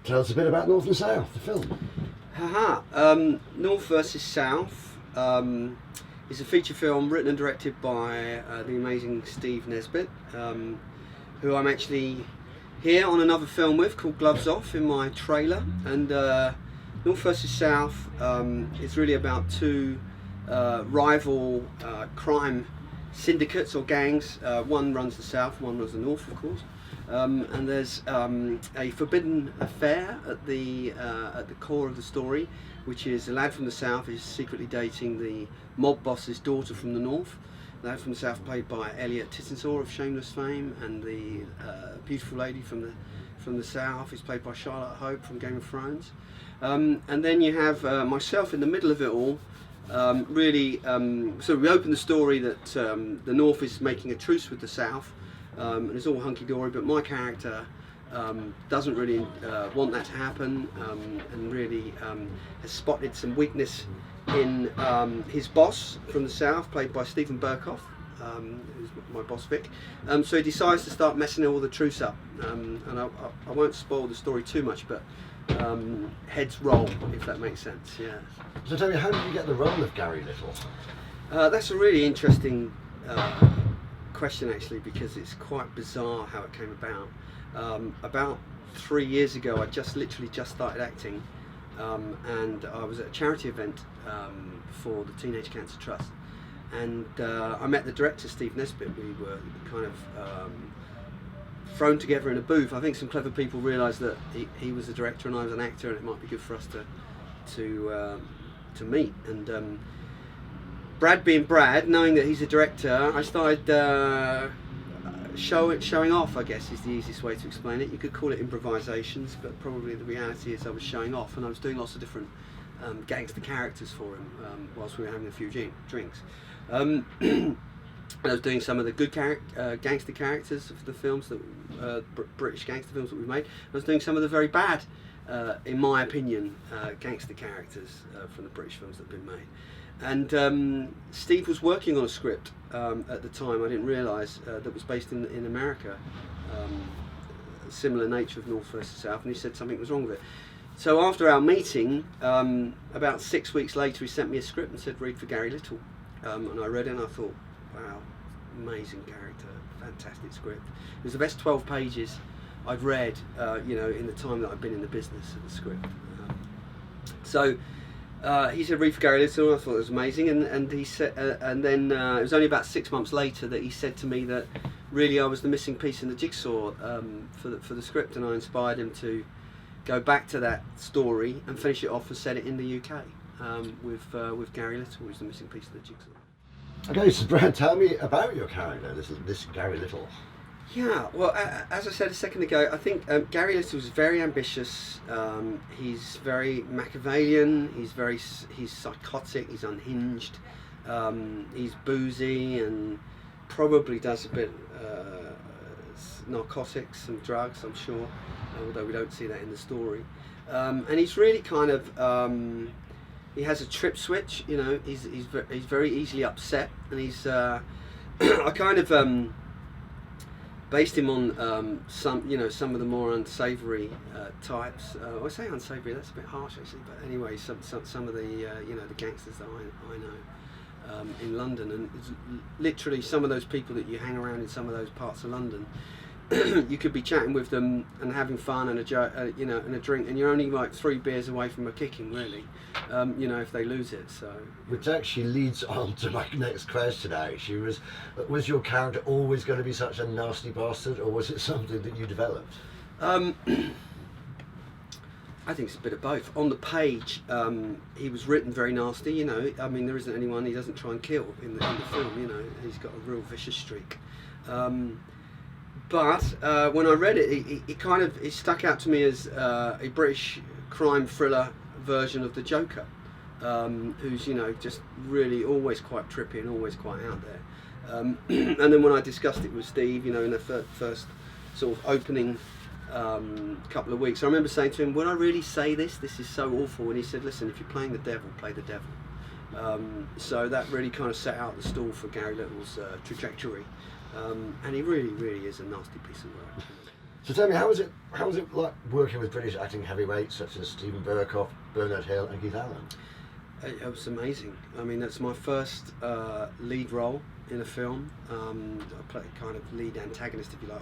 Tell us a bit about North and South, the film. North versus South is a feature film written and directed by the amazing Steve Nesbit, who I'm actually here on another film with called Gloves Off in my trailer. And North versus South is really about two rival crime syndicates or gangs. One runs the south, one runs the north, of course. And there's a forbidden affair at the core of the story, which is a lad from the south is secretly dating the mob boss's daughter from the north. The lad from the south, played by Elliot Tittensaw of Shameless fame, and the beautiful lady from the south is played by Charlotte Hope from Game of Thrones. And then you have myself in the middle of it all. So we open the story that the north is making a truce with the south. And it's all hunky-dory, but my character doesn't really want that to happen, and really has spotted some weakness in his boss from the south, played by Steven Berkoff, who's my boss Vic. So he decides to start messing all the truce up, and I won't spoil the story too much, but heads roll, if that makes sense. Yeah. So tell me, how did you get the role of Gary Little? That's a really interesting question, actually, because it's quite bizarre how it came about. About 3 years ago, I literally just started acting, and I was at a charity event for the Teenage Cancer Trust, and I met the director, Steve Nesbit. We were kind of thrown together in a booth. I think some clever people realised that he was a director and I was an actor, and it might be good for us to meet. And Brad being Brad, knowing that he's a director, I started showing off, I guess is the easiest way to explain it. You could call it improvisations, but probably the reality is I was showing off, and I was doing lots of different gangster characters for him whilst we were having a few drinks. I was doing some of the good gangster characters of the films, that British gangster films that we've made. I was doing some of the very bad, in my opinion, gangster characters from the British films that have been made. And Steve was working on a script at the time, I didn't realise, that was based in America, similar nature of North versus South, and he said something was wrong with it. So after our meeting, about 6 weeks later, he sent me a script and said, read for Gary Little. And I read it and I thought, wow, amazing character, fantastic script. It was the best 12 pages I'd read, in the time that I've been in the business of the script. So he said, read for Gary Little. I thought it was amazing, and he said, and then it was only about 6 months later that he said to me that really I was the missing piece in the jigsaw for the script, and I inspired him to go back to that story and finish it off and set it in the UK with Gary Little, who's the missing piece of the jigsaw. Okay, so Brad, tell me about your character, this Gary Little. Yeah, well, as I said a second ago, I think Gary Little is very ambitious. He's very Machiavellian. He's psychotic. He's unhinged. He's boozy and probably does a bit narcotics and drugs, I'm sure, although we don't see that in the story. And he's really kind of he has a trip switch. He's very easily upset, and he's I kind of based him on some of the more unsavoury types. I say unsavoury, that's a bit harsh actually, but anyway, some of the the gangsters that I know in London, and it's literally some of those people that you hang around in some of those parts of London. You could be chatting with them and having fun and and a drink, and you're only like 3 beers away from a kicking, really. If they lose it. So, which actually leads on to my next question. Actually, was your character always going to be such a nasty bastard, or was it something that you developed? I think it's a bit of both. On the page, he was written very nasty. I mean, there isn't anyone he doesn't try and kill in the film. He's got a real vicious streak. But when I read it, it stuck out to me as a British crime thriller version of the Joker, who's just really always quite trippy and always quite out there. And then when I discussed it with Steve, in the first sort of opening couple of weeks, I remember saying to him, "Would I really say this? This is so awful." And he said, "Listen, if you're playing the devil, play the devil." So that really kind of set out the stall for Gary Little's trajectory. And he really, really is a nasty piece of work. So tell me, how was it like working with British acting heavyweights such as Stephen Burkoff, Bernard Hill, and Keith Allen? It was amazing. I mean, that's my first lead role in a film. I play kind of lead antagonist, if you like.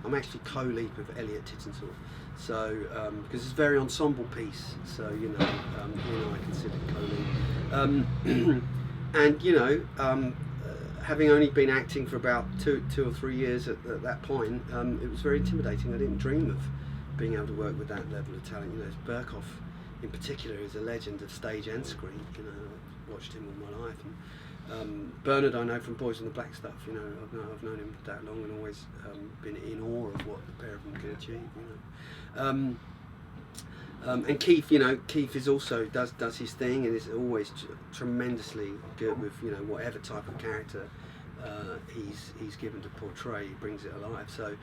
I'm actually co-lead with Elliot Tittenthal. So, because it's a very ensemble piece, so you know, I consider co-lead. And you know, having only been acting for about two or 3 years at that point, it was very intimidating. I didn't dream of being able to work with that level of talent. You know, Burkoff in particular is a legend of stage and screen. You know, I've watched him all my life. And Bernard, I know from Boys on the Black stuff. You know, I've known him that long and always been in awe of what the pair of them can achieve. You know, and Keith, you know, Keith is also does his thing and is always tremendously good with, you know, whatever type of character he's given to portray. He brings it alive. So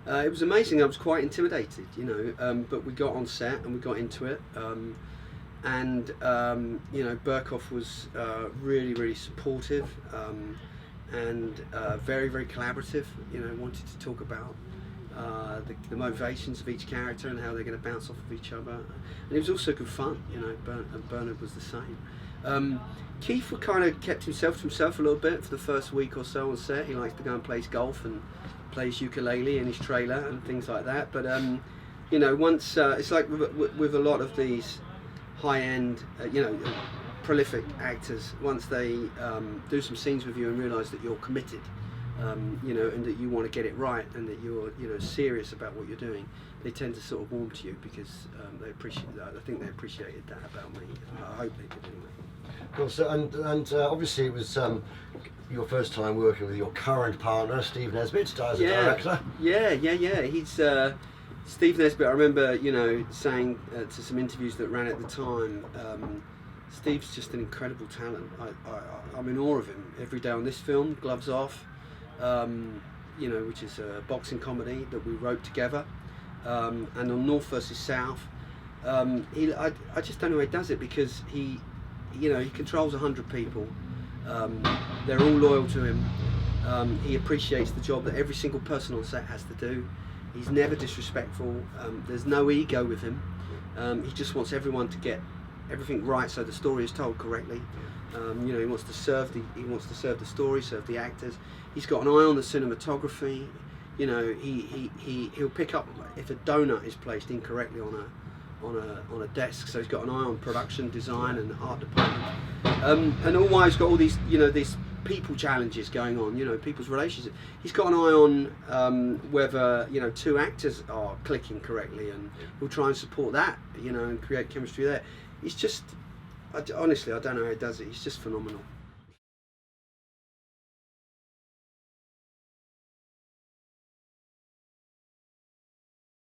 it was amazing. I was quite intimidated, you know, but we got on set and we got into it. And you know, Burkoff was really supportive and very collaborative. You know, wanted to talk about the motivations of each character and how they're going to bounce off of each other. And it was also good fun. You know, Bernard was the same. Keith kind of kept himself to himself a little bit for the first week or so on set. He likes to go and plays golf and plays ukulele in his trailer and things like that. But you know, once it's like with a lot of these high-end, you know, prolific actors, once they do some scenes with you and realise that you're committed, you know, and that you want to get it right and that you're, you know, serious about what you're doing, they tend to sort of warm to you because they appreciate that. I think they appreciated that about me. I hope they did anyway. Cool. So, and obviously it was your first time working with your current partner, Steve Nesbit, as a director. Yeah. He's Steve Nesbit. I remember, you know, saying to some interviews that ran at the time, Steve's just an incredible talent. I'm in awe of him every day on this film, Gloves Off, you know, which is a boxing comedy that we wrote together, and on North vs South. I just don't know how he does it because he controls 100 people. They're all loyal to him. He appreciates the job that every single person on set has to do. He's never disrespectful. There's no ego with him. He just wants everyone to get everything right so the story is told correctly. You know, he wants to serve the story, serve the actors. He's got an eye on the cinematography. You know, he'll pick up if a donut is placed incorrectly on a desk. So he's got an eye on production design and the art department. And all while he's got all these, you know, these people challenges going on, you know, people's relationships. He's got an eye on whether, you know, two actors are clicking correctly, and he'll try and support that, you know, and create chemistry there. He's just, honestly, I don't know how he does it. He's just phenomenal.